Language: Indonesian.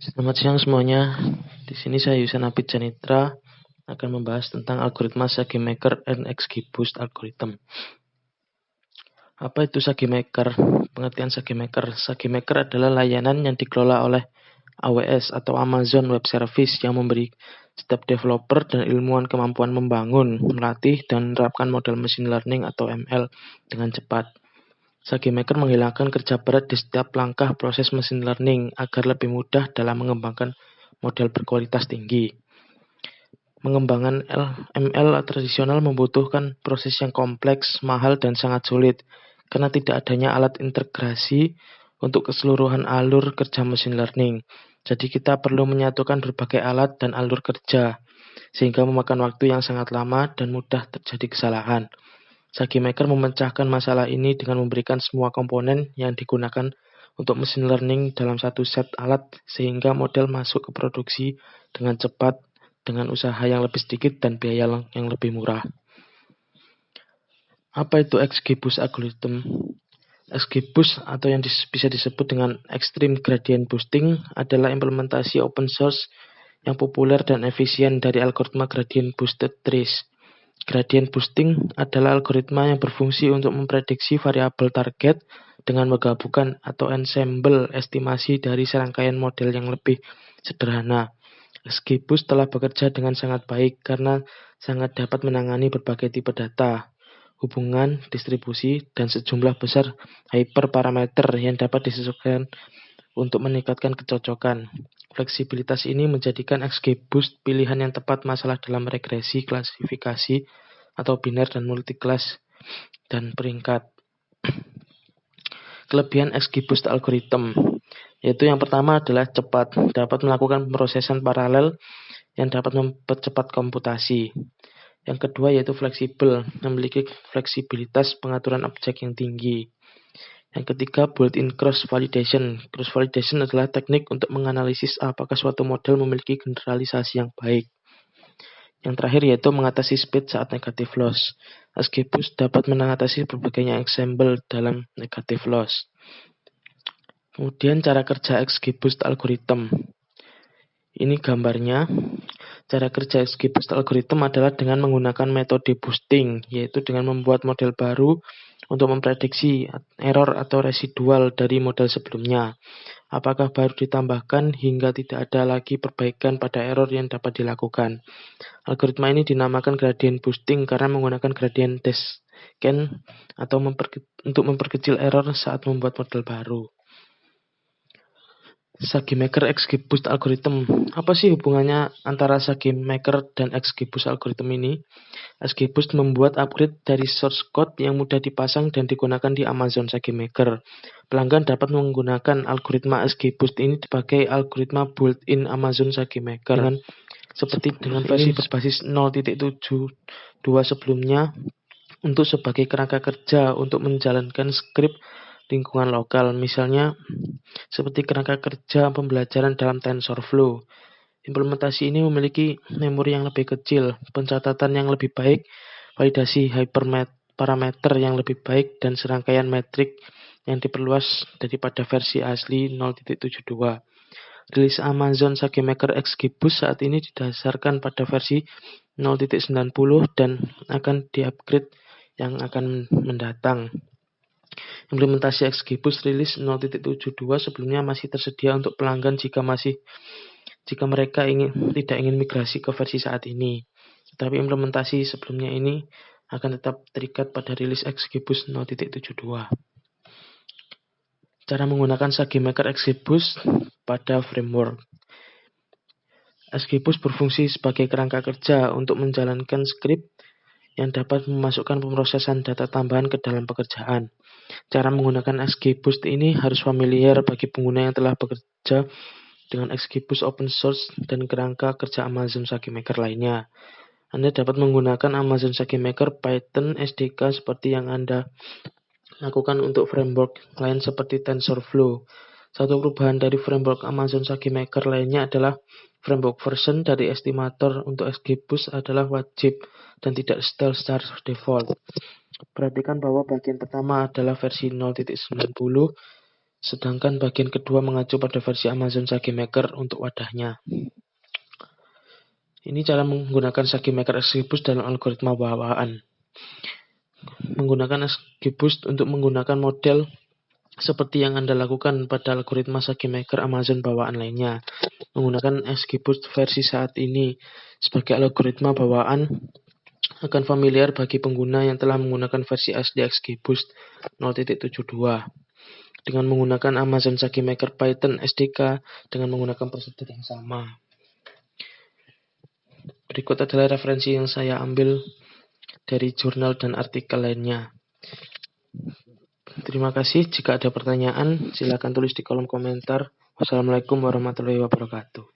Selamat siang semuanya. Di sini saya Yusen Abid Janitra akan membahas tentang algoritma SageMaker and XGBoost algorithm. Apa itu SageMaker? Pengertian SageMaker. SageMaker adalah layanan yang dikelola oleh AWS atau Amazon Web Service yang memberi setiap developer dan ilmuwan kemampuan membangun, melatih, dan menerapkan model machine learning atau ML dengan cepat. SageMaker menghilangkan kerja berat di setiap langkah proses machine learning agar lebih mudah dalam mengembangkan model berkualitas tinggi. Mengembangkan ML tradisional membutuhkan proses yang kompleks, mahal, dan sangat sulit karena tidak adanya alat integrasi untuk keseluruhan alur kerja machine learning. Jadi kita perlu menyatukan berbagai alat dan alur kerja sehingga memakan waktu yang sangat lama dan mudah terjadi kesalahan. SageMaker memecahkan masalah ini dengan memberikan semua komponen yang digunakan untuk machine learning dalam satu set alat sehingga model masuk ke produksi dengan cepat, dengan usaha yang lebih sedikit dan biaya yang lebih murah. Apa itu XGBoost algorithm? XGBoost atau yang bisa disebut dengan Extreme Gradient Boosting adalah implementasi open source yang populer dan efisien dari algoritma Gradient Boosted Trees. Gradient boosting adalah algoritma yang berfungsi untuk memprediksi variabel target dengan menggabungkan atau ensemble estimasi dari serangkaian model yang lebih sederhana. XGBoost telah bekerja dengan sangat baik karena sangat dapat menangani berbagai tipe data, hubungan, distribusi, dan sejumlah besar hyperparameter yang dapat disesuaikan untuk meningkatkan kecocokan. Fleksibilitas ini menjadikan XGBoost pilihan yang tepat masalah dalam regresi, klasifikasi, atau biner dan multiclass dan peringkat. Kelebihan XGBoost algorithm yaitu yang pertama adalah cepat, dapat melakukan pemrosesan paralel yang dapat mempercepat komputasi. Yang kedua yaitu fleksibel, memiliki fleksibilitas pengaturan objek yang tinggi. Yang ketiga, built-in cross-validation. Cross-validation adalah teknik untuk menganalisis apakah suatu model memiliki generalisasi yang baik. Yang terakhir yaitu mengatasi speed saat negative loss. XGBoost dapat mengatasi berbagai ensemble dalam negative loss. Kemudian cara kerja XGBoost algorithm. Ini gambarnya. Cara kerja XGBoost algorithm adalah dengan menggunakan metode boosting, yaitu dengan membuat model baru untuk memprediksi error atau residual dari model sebelumnya. Apakah baru ditambahkan hingga tidak ada lagi perbaikan pada error yang dapat dilakukan. Algoritma ini dinamakan gradient boosting karena menggunakan gradient descent atau untuk memperkecil error saat membuat model baru. SageMaker XGBoost algorithm. Apa sih hubungannya antara SageMaker dan XGBoost algorithm ini? XGBoost membuat upgrade dari source code yang mudah dipasang dan digunakan di Amazon SageMaker. Pelanggan dapat menggunakan algoritma XGBoost ini sebagai algoritma built-in Amazon SageMaker seperti dengan versi berbasis 0.72 sebelumnya untuk sebagai kerangka kerja untuk menjalankan skrip lingkungan lokal, misalnya seperti kerangka kerja pembelajaran dalam TensorFlow. Implementasi ini memiliki memori yang lebih kecil, pencatatan yang lebih baik, validasi hyperparameter yang lebih baik, dan serangkaian metrik yang diperluas daripada versi asli 0.72. Rilis Amazon SageMaker XGBoost saat ini didasarkan pada versi 0.90 dan akan diupgrade yang akan mendatang. Implementasi XGBoost rilis 0.72 sebelumnya masih tersedia untuk pelanggan jika mereka tidak ingin migrasi ke versi saat ini. Tetapi implementasi sebelumnya ini akan tetap terikat pada rilis XGBoost 0.72. Cara menggunakan SageMaker XGBoost pada framework. XGBoost berfungsi sebagai kerangka kerja untuk menjalankan skrip yang dapat memasukkan pemrosesan data tambahan ke dalam pekerjaan. Cara menggunakan XGBoost ini harus familiar bagi pengguna yang telah bekerja dengan XGBoost open source dan kerangka kerja Amazon SageMaker lainnya. Anda dapat menggunakan Amazon SageMaker Python SDK seperti yang Anda lakukan untuk framework lain seperti TensorFlow. Satu perubahan dari framework Amazon SageMaker lainnya adalah framework version dari estimator untuk XGBoost adalah wajib dan tidak setel secara default. Perhatikan bahwa bagian pertama adalah versi 0.90 Sedangkan bagian kedua mengacu pada versi Amazon SageMaker untuk wadahnya. Ini cara menggunakan SageMaker XGBoost dalam algoritma bawaan. Menggunakan XGBoost untuk menggunakan model seperti yang Anda lakukan pada algoritma SageMaker Amazon bawaan lainnya. Menggunakan XGBoost versi saat ini sebagai algoritma bawaan akan familiar bagi pengguna yang telah menggunakan versi asli XGBoost 0.72 dengan menggunakan Amazon SageMaker Python SDK dengan menggunakan prosedur yang sama. Berikut adalah referensi yang saya ambil dari jurnal dan artikel lainnya. Terima kasih. Jika ada pertanyaan, silakan tulis di kolom komentar. Wassalamualaikum warahmatullahi wabarakatuh.